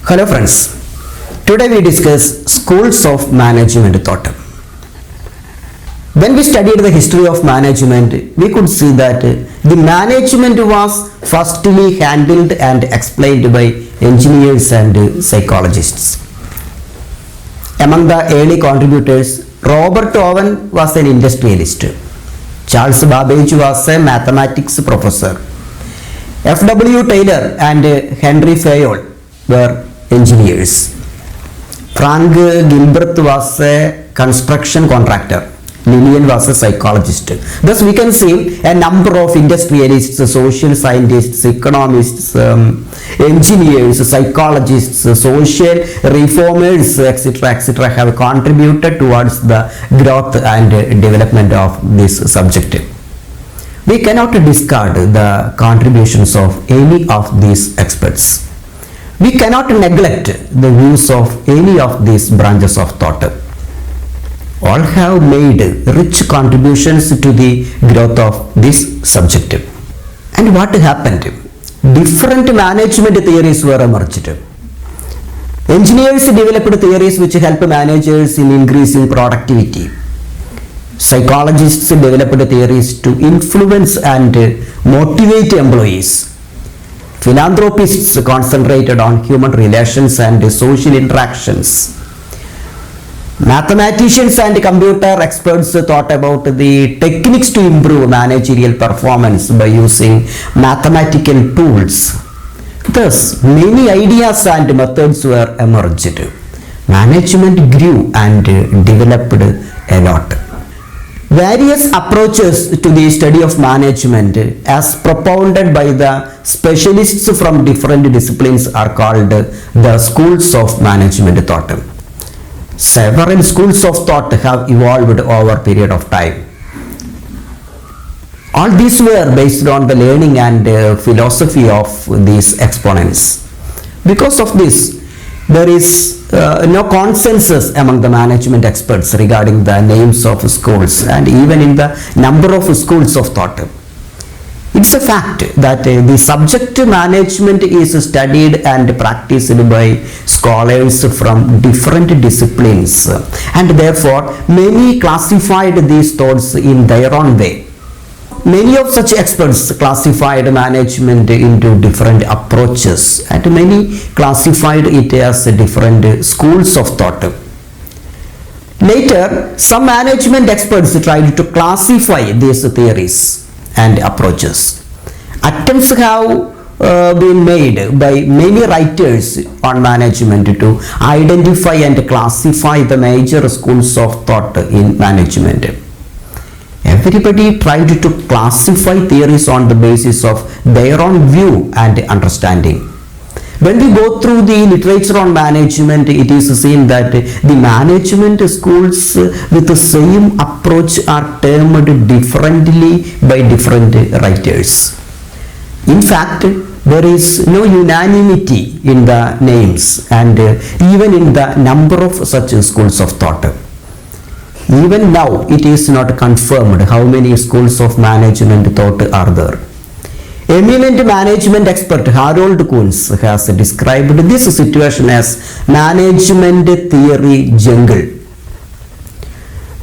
Hello friends, today we discuss schools of management thought. When we studied the history of management, we could see that the management was firstly handled and explained by engineers and psychologists. Among the early contributors, Robert Owen was an industrialist. Charles Babbage was a mathematics professor. F.W. Taylor and Henry Fayol were engineers. Frank Gilbert was a construction contractor. Lillian was a psychologist. Thus we can see a number of industrialists, social scientists, economists, engineers, psychologists, social reformers, etc. have contributed towards the growth and development of this subject. We cannot discard the contributions of any of these experts. We cannot neglect the views of any of these branches of thought. All have made rich contributions to the growth of this subject. And what happened? Different management theories were emerged. Engineers developed theories which help managers in increasing productivity. Psychologists developed theories to influence and motivate employees. Philanthropists concentrated on human relations and social interactions. Mathematicians and computer experts thought about the techniques to improve managerial performance by using mathematical tools. Thus, many ideas and methods were emerged. Management grew and developed a lot. Various approaches to the study of management as propounded by the specialists from different disciplines are called the schools of management thought. Several schools of thought have evolved over a period of time. All these were based on the learning and philosophy of these exponents. Because of this, there is no consensus among the management experts regarding the names of schools and even in the number of schools of thought. It's a fact that the subject management is studied and practiced by scholars from different disciplines, and therefore many classified these thoughts in their own way. Many of such experts classified management into different approaches, and many classified it as different schools of thought. Later, some management experts tried to classify these theories and approaches. Attempts have been made by many writers on management to identify and classify the major schools of thought in management. Everybody tried to classify theories on the basis of their own view and understanding. When we go through the literature on management, it is seen that the management schools with the same approach are termed differently by different writers. In fact, there is no unanimity in the names and even in the number of such schools of thought. Even now, it is not confirmed how many schools of management thought are there. Eminent management expert Harold Kuhns has described this situation as management theory jungle.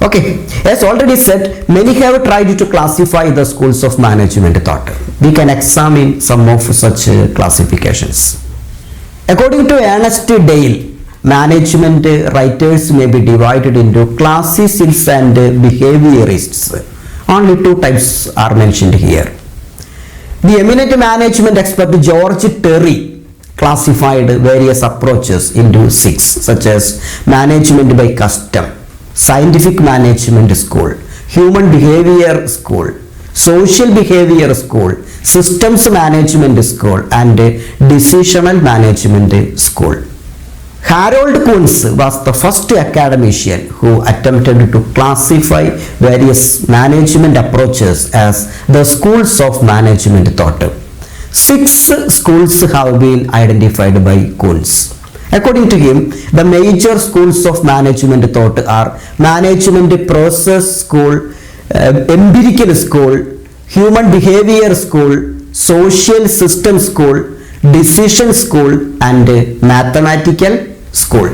Okay, as already said, many have tried to classify the schools of management thought. We can examine some of such classifications. According to Ernest Dale, management writers may be divided into classicists and behaviorists. Only two types are mentioned here. The eminent management expert George Terry classified various approaches into 6, such as management by custom, scientific management school, human behavior school, social behavior school, systems management school, and decisional management school. Harold Kuhns was the first academician who attempted to classify various management approaches as the schools of management thought. 6 schools have been identified by Kuhns. According to him, the major schools of management thought are management process school, empirical school, human behavior school, social system school, decision school and mathematical school.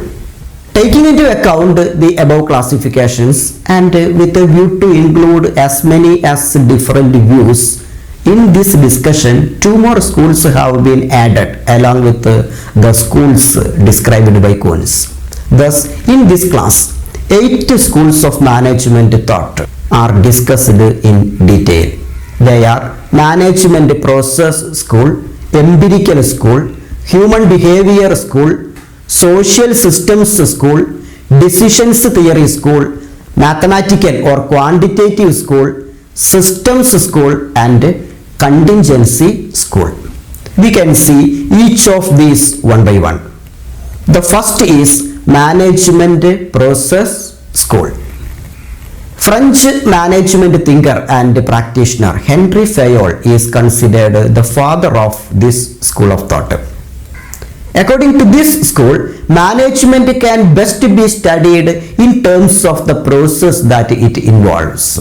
Taking into account the above classifications and with a view to include as many as different views, in this discussion, two more schools have been added along with the schools described by Kuhns. Thus, in this class, 8 schools of management thought are discussed in detail. They are Management Process School, Empirical School, Human Behavior School, Social Systems School, Decisions Theory School, Mathematical or Quantitative School, Systems School and Contingency School. We can see each of these one by one. The first is Management Process School. French management thinker and practitioner Henri Fayol is considered the father of this school of thought. According to this school, management can best be studied in terms of the process that it involves.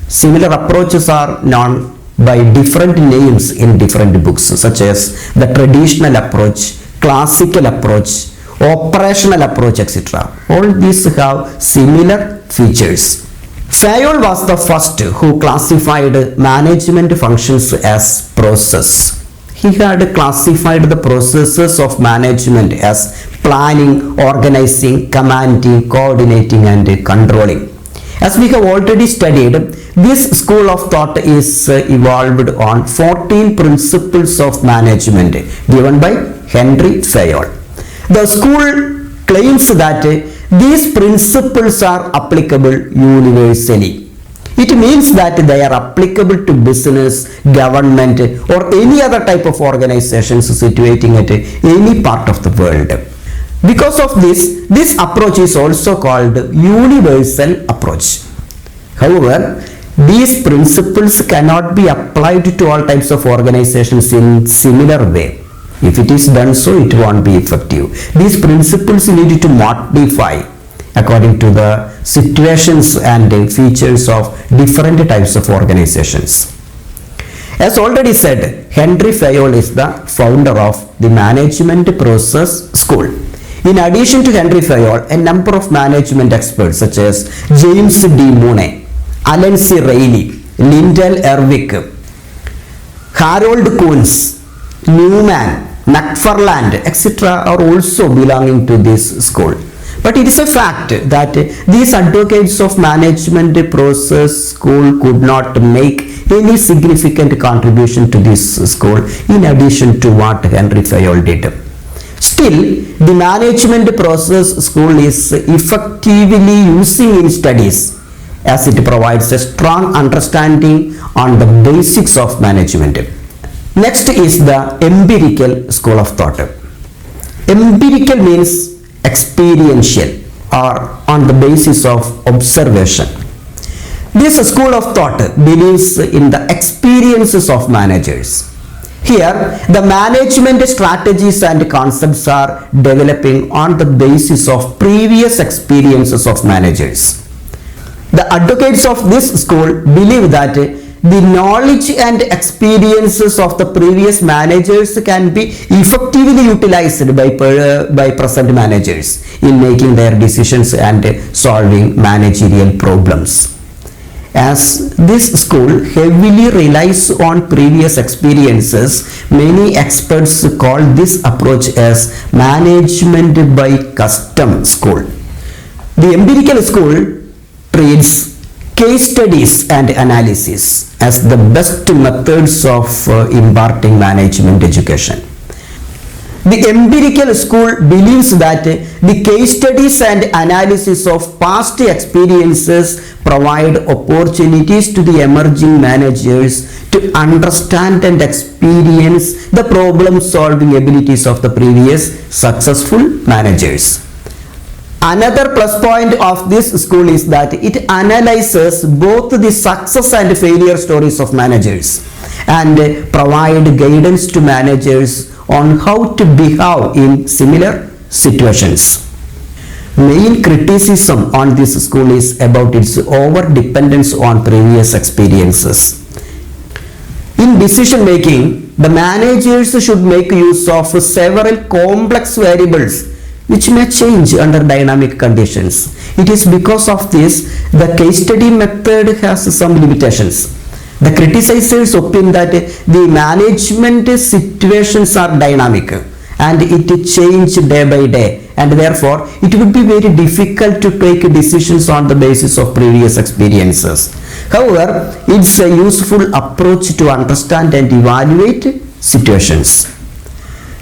Similar approaches are known by different names in different books, such as the traditional approach, classical approach, operational approach, etc. All these have similar features. Fayol was the first who classified management functions as process. He had classified the processes of management as planning, organizing, commanding, coordinating and controlling. As we have already studied, this school of thought is evolved on 14 principles of management given by Henri Fayol. The school claims that these principles are applicable universally. It means that they are applicable to business, government or any other type of organizations situating at any part of the world. Because of this approach is also called universal approach. However, these principles cannot be applied to all types of organizations in similar way. If it is done so, it won't be effective. These principles need to modify according to the situations and features of different types of organizations. As already said, Henri Fayol is the founder of the Management Process School. In addition to Henri Fayol, a number of management experts such as James D. Mooney, Alan C. Reilly, Lyndall Erwick, Harold Kuhns, Newman, McFarland, etc. are also belonging to this school. But it is a fact that these advocates of management process school could not make any significant contribution to this school in addition to what Henri Fayol did. Still, the management process school is effectively using in studies as it provides a strong understanding on the basics of management. Next is the empirical school of thought. Empirical means experiential or on the basis of observation. This school of thought believes in the experiences of managers. Here, the management strategies and concepts are developing on the basis of previous experiences of managers. The advocates of this school believe that the knowledge and experiences of the previous managers can be effectively utilized by present managers in making their decisions and solving managerial problems. As this school heavily relies on previous experiences, many experts call this approach as management by custom school. The empirical school treats case studies and analysis as the best methods of imparting management education. The empirical school believes that the case studies and analysis of past experiences provide opportunities to the emerging managers to understand and experience the problem-solving abilities of the previous successful managers. Another plus point of this school is that it analyzes both the success and failure stories of managers and provide guidance to managers on how to behave in similar situations. Main criticism on this school is about its over-dependence on previous experiences. In decision making, The managers should make use of several complex variables which may change under dynamic conditions. It is because of this the case study method has some limitations. The criticizers opine that the management situations are dynamic and it changes day by day, and therefore it would be very difficult to take decisions on the basis of previous experiences. However, it's a useful approach to understand and evaluate situations.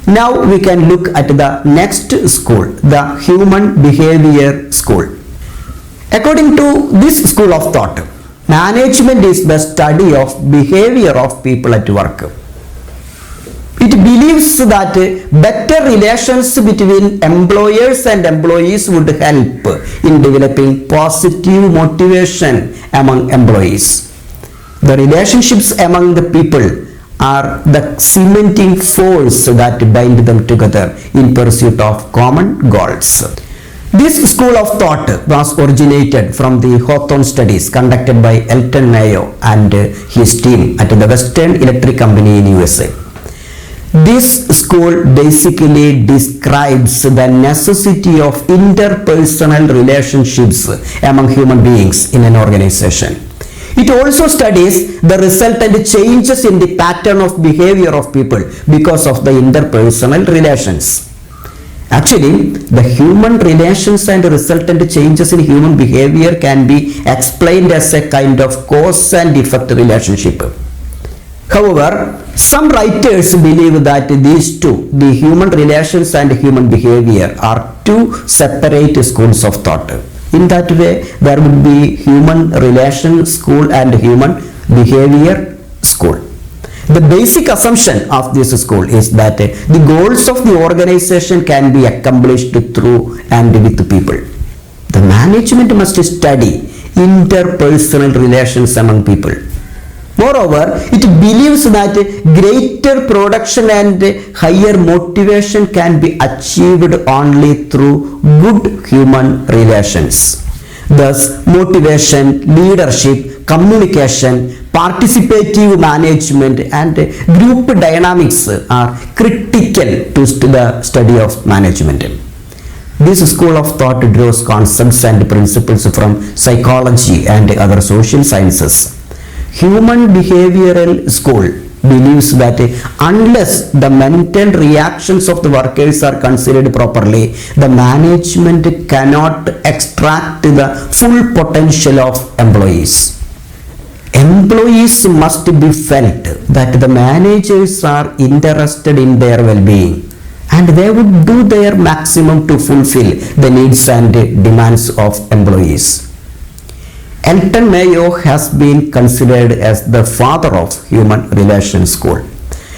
Now we can look at the next school, the human behavior school. According to this school of thought, management is the study of behavior of people at work. It believes that better relations between employers and employees would help in developing positive motivation among employees. The relationships among the people are the cementing force that bind them together in pursuit of common goals. This school of thought was originated from the Hawthorne studies conducted by Elton Mayo and his team at the Western Electric Company in USA. This school basically describes the necessity of interpersonal relationships among human beings in an organization. It also studies the resultant changes in the pattern of behavior of people because of the interpersonal relations. Actually, the human relations and resultant changes in human behavior can be explained as a kind of cause and effect relationship. However, some writers believe that these two, the human relations and human behavior, are two separate schools of thought. In that way, there would be human relation school and human behavior school. The basic assumption of this school is that the goals of the organization can be accomplished through and with people. The management must study interpersonal relations among people. Moreover, it believes that greater production and higher motivation can be achieved only through good human relations. Thus, motivation, leadership, communication, participative management and group dynamics are critical to the study of management. This school of thought draws concepts and principles from psychology and other social sciences. Human behavioral school believes that unless the mental reactions of the workers are considered properly, the management cannot extract the full potential of employees. Employees must be felt that the managers are interested in their well-being and they would do their maximum to fulfill the needs and demands of employees. Elton Mayo has been considered as the father of human relations school.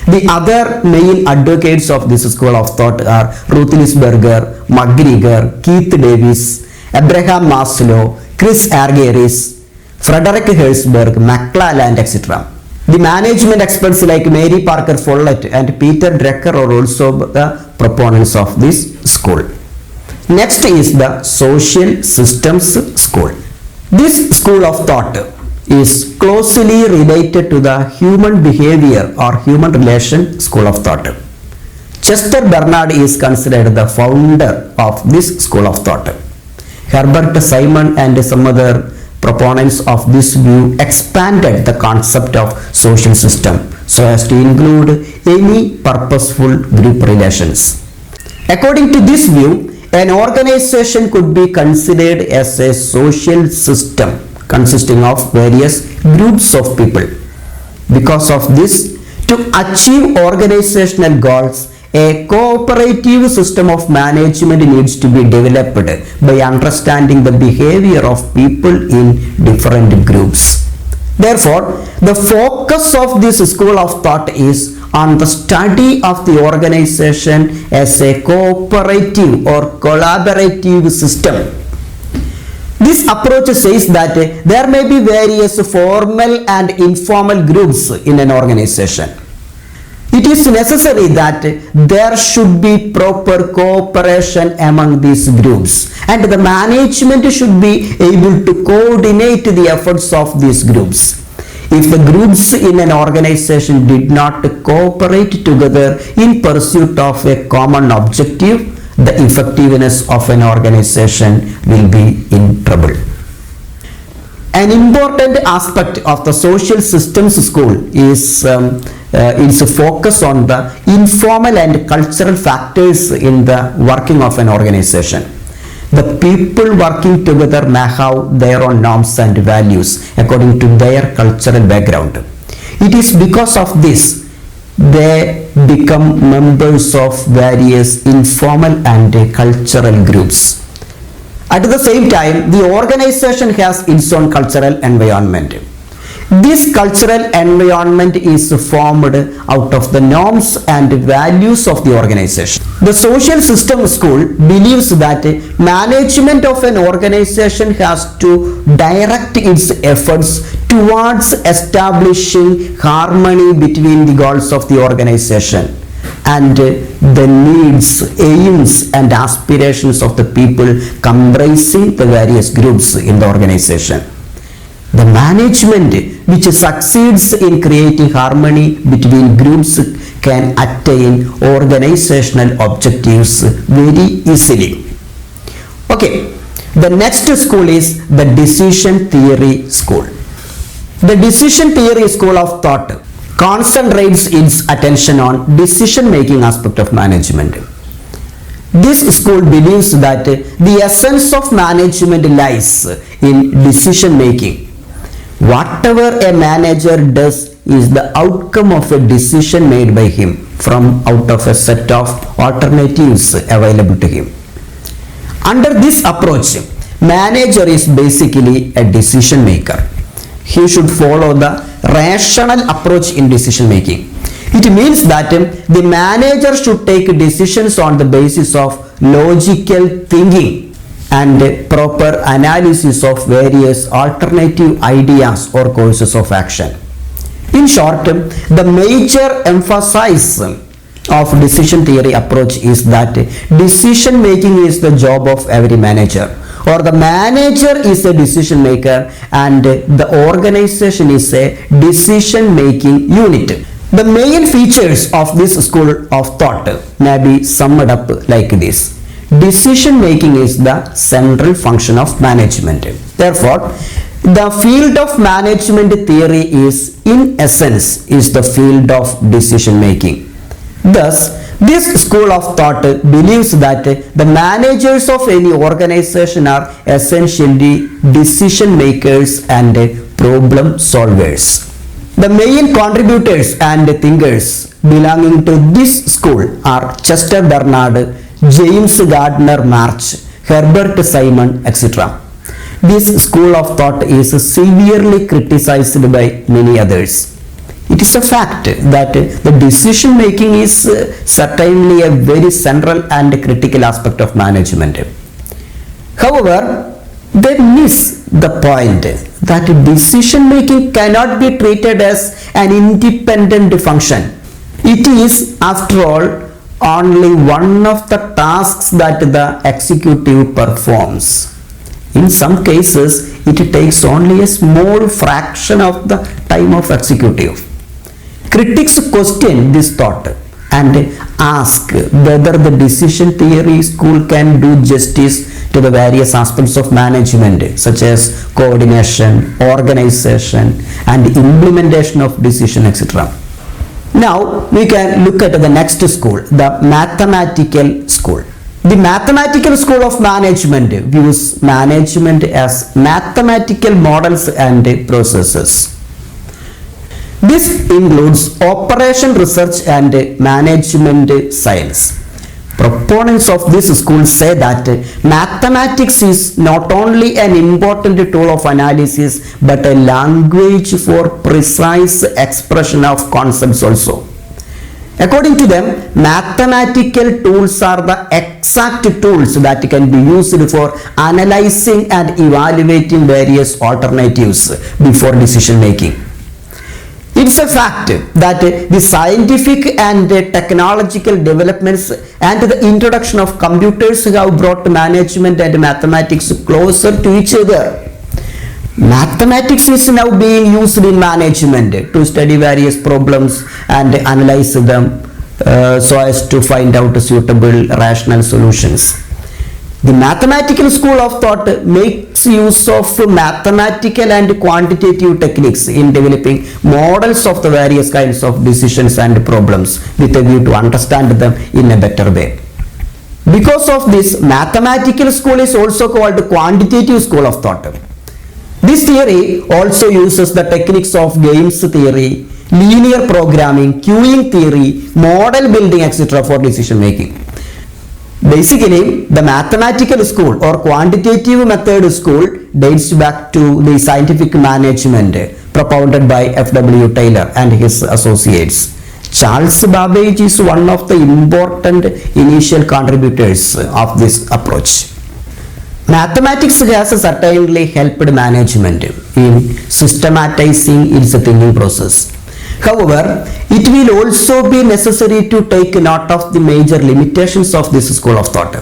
The other main advocates of this school of thought are Ruth Lisberger, McGregor, Keith Davis, Abraham Maslow, Chris Argyris, Frederick Herzberg, McClelland, etc. The management experts like Mary Parker Follett and Peter Drucker are also the proponents of this school. Next is the social systems school. This school of thought is closely related to the human behavior or human relation school of thought. Chester Bernard is considered the founder of this school of thought. Herbert Simon and some other proponents of this view expanded the concept of social system so as to include any purposeful group relations. According to this view, an organization could be considered as a social system consisting of various groups of people. Because of this, to achieve organizational goals, a cooperative system of management needs to be developed by understanding the behavior of people in different groups. Therefore, the focus of this school of thought is on the study of the organization as a cooperative or collaborative system. This approach says that there may be various formal and informal groups in an organization. It is necessary that there should be proper cooperation among these groups and the management should be able to coordinate the efforts of these groups. If the groups in an organization did not cooperate together in pursuit of a common objective, the effectiveness of an organization will be in trouble. An important aspect of the social systems school is its focus on the informal and cultural factors in the working of an organization. The people working together may have their own norms and values according to their cultural background. It is because of this they become members of various informal and cultural groups. At the same time, the organization has its own cultural environment. This cultural environment is formed out of the norms and values of the organization. The social system school believes that management of an organization has to direct its efforts towards establishing harmony between the goals of the organization and the needs, aims and aspirations of the people comprising the various groups in the organization. The management which succeeds in creating harmony between groups can attain organizational objectives very easily. Okay, the next school is the decision theory school. The decision theory school of thought concentrates its attention on decision making aspect of management. This school believes that the essence of management lies in decision making. Whatever a manager does is the outcome of a decision made by him from out of a set of alternatives available to him. Under this approach, manager is basically a decision maker. He should follow the rational approach in decision making. It means that the manager should take decisions on the basis of logical thinking and proper analysis of various alternative ideas or courses of action. In short, the major emphasis of decision theory approach is that decision making is the job of every manager, or the manager is a decision maker and the organization is a decision making unit. The main features of this school of thought may be summed up like this. Decision making is the central function of management. Therefore, the field of management theory is in essence is the field of decision making. Thus, this school of thought believes that the managers of any organization are essentially decision makers and problem solvers. The main contributors and thinkers belonging to this school are Chester Bernard, James Gardner March, Herbert Simon, etc. This school of thought is severely criticized by many others. It is a fact that the decision making is certainly a very central and critical aspect of management. However, they miss the point that decision making cannot be treated as an independent function. It is, after all, only one of the tasks that the executive performs. In some cases, it takes only a small fraction of the time of executive. Critics question this thought and ask whether the decision theory school can do justice to the various aspects of management such as coordination, organization and implementation of decision, etc. Now we can look at the next school, the mathematical school. The mathematical school of management views management as mathematical models and processes. This includes operation research and management science. Proponents of this school say that mathematics is not only an important tool of analysis but a language for precise expression of concepts also. According to them, mathematical tools are the exact tools that can be used for analyzing and evaluating various alternatives before decision making. It's a fact that the scientific and technological developments and the introduction of computers have brought management and mathematics closer to each other. Mathematics is now being used in management to study various problems and analyze them so as to find out suitable rational solutions. The mathematical school of thought makes use of mathematical and quantitative techniques in developing models of the various kinds of decisions and problems with a view to understand them in a better way. Because of this, mathematical school is also called quantitative school of thought. This theory also uses the techniques of games theory, linear programming, queuing theory, model building, etc. for decision making. Basically, the mathematical school or quantitative method school dates back to the scientific management propounded by F.W. Taylor and his associates. Charles Babbage is one of the important initial contributors of this approach. Mathematics has certainly helped management in systematizing its thinking process. However, it will also be necessary to take note of the major limitations of this school of thought.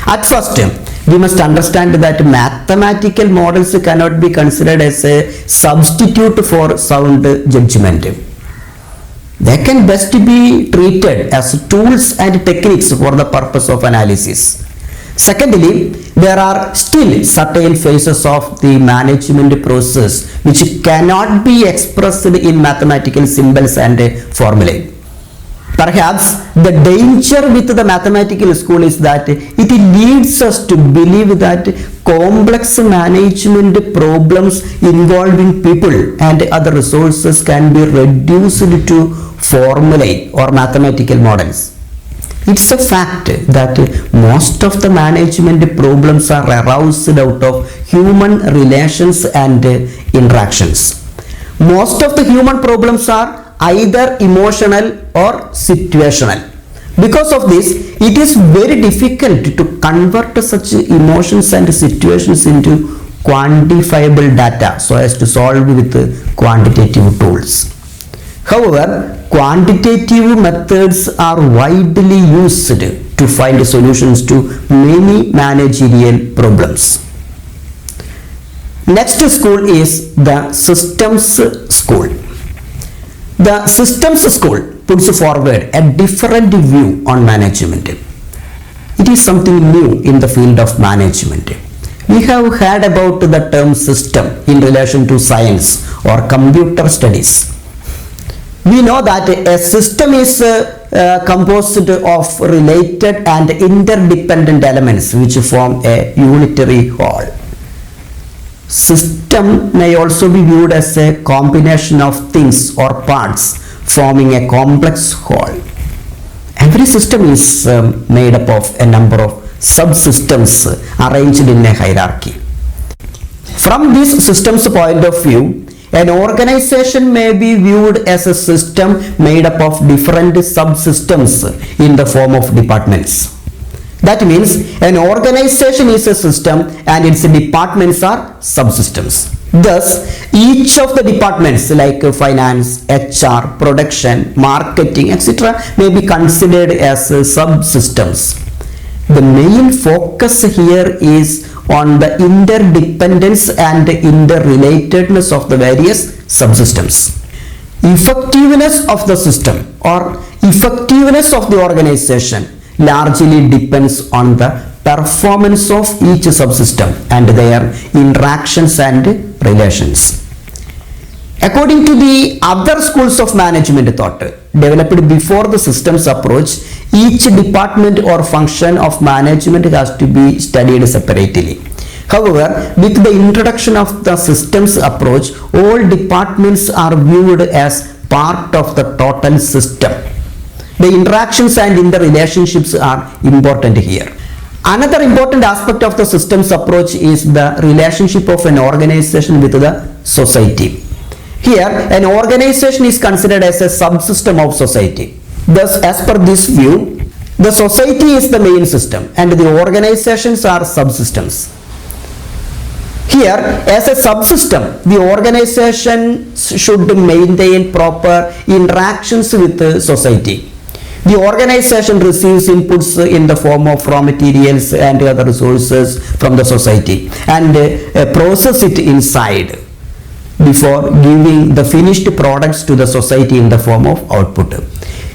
At first, we must understand that mathematical models cannot be considered as a substitute for sound judgment. They can best be treated as tools and techniques for the purpose of analysis. Secondly, there are still certain phases of the management process which cannot be expressed in mathematical symbols and formulae. Perhaps the danger with the mathematical school is that it leads us to believe that complex management problems involving people and other resources can be reduced to formulae or mathematical models. It's a fact that most of the management problems are aroused out of human relations and interactions. Most of the human problems are either emotional or situational. Because of this, it is very difficult to convert such emotions and situations into quantifiable data so as to solve with quantitative tools. However, quantitative methods are widely used to find solutions to many managerial problems. Next school is the systems school. The systems school puts forward a different view on management. It is something new in the field of management. We have heard about the term system in relation to science or computer studies. We know that a system is composed of related and interdependent elements which form a unitary whole. System may also be viewed as a combination of things or parts forming a complex whole. Every system is made up of a number of subsystems arranged in a hierarchy. From this system's point of view, an organization may be viewed as a system made up of different subsystems in the form of departments. That means an organization is a system and its departments are subsystems. Thus, each of the departments like finance, HR, production, marketing, etc. may be considered as subsystems. The main focus here is on the interdependence and interrelatedness of the various subsystems. Effectiveness of the system or effectiveness of the organization largely depends on the performance of each subsystem and their interactions and relations. According to the other schools of management thought developed before the systems approach, each department or function of management has to be studied separately. However, with the introduction of the systems approach, all departments are viewed as part of the total system. The interactions and interrelationships are important here. Another important aspect of the systems approach is the relationship of an organization with the society. Here, an organization is considered as a subsystem of society. Thus, as per this view, the society is the main system and the organizations are subsystems. Here, as a subsystem, the organization should maintain proper interactions with the society. The organization receives inputs in the form of raw materials and other resources from the society and process it inside. before giving the finished products to the society in the form of output.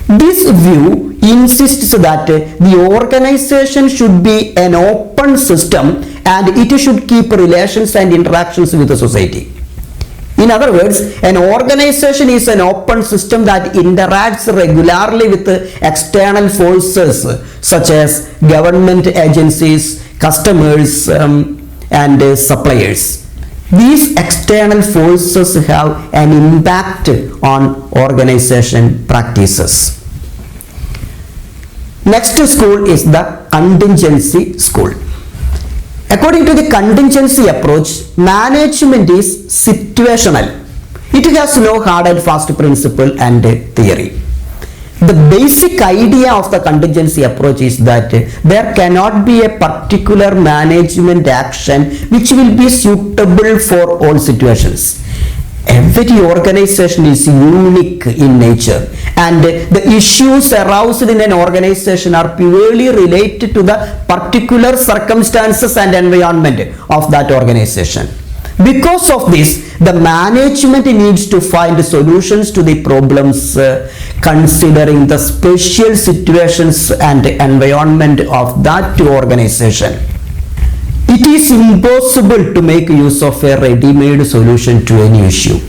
This view insists that the organization should be an open system and it should keep relations and interactions with the society. In other words, an organization is an open system that interacts regularly with external forces such as government agencies, customers, and suppliers. These external forces have an impact on organization practices. Next school is the contingency school. According to the contingency approach, management is situational. It has no hard and fast principle and theory. The basic idea of the contingency approach is that there cannot be a particular management action which will be suitable for all situations. Every organization is unique in nature, and the issues aroused in an organization are purely related to the particular circumstances and environment of that organization. Because of this, the management needs to find solutions to the problems considering the special situations and environment of that organization. It is impossible to make use of a ready-made solution to any issue.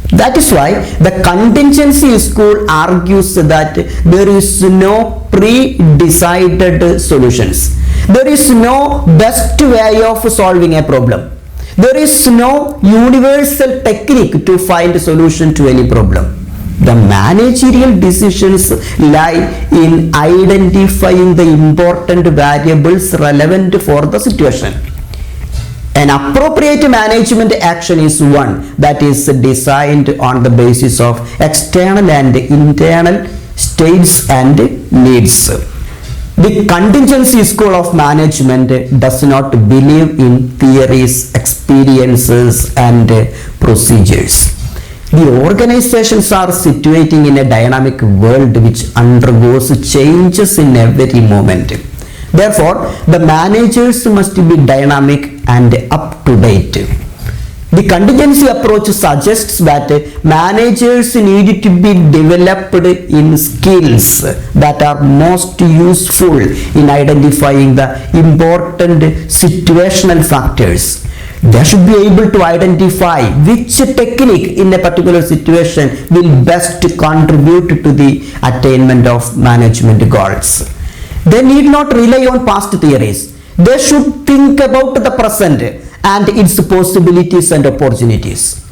That is why the contingency school argues that there is no pre-decided solutions. There is no best way of solving a problem. There is no universal technique to find a solution to any problem. The managerial decisions lie in identifying the important variables relevant for the situation. An appropriate management action is one that is designed on the basis of external and internal states and needs. The contingency school of management does not believe in theories, experiences, and procedures. The organizations are situating in a dynamic world which undergoes changes in every moment. Therefore, the managers must be dynamic and up to date. The contingency approach suggests that managers need to be developed in skills that are most useful in identifying the important situational factors. They should be able to identify which technique in a particular situation will best contribute to the attainment of management goals. They need not rely on past theories. They should think about the present and its possibilities and opportunities.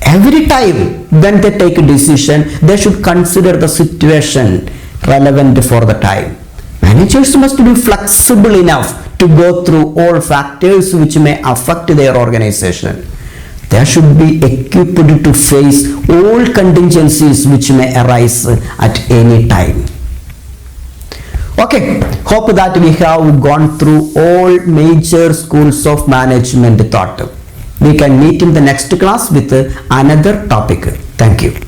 Every time when they take a decision, they should consider the situation relevant for the time. Managers must be flexible enough to go through all factors which may affect their organization. They should be equipped to face all contingencies which may arise at any time. Okay, hope that we have gone through all major schools of management thought. We can meet in the next class with another topic. Thank you.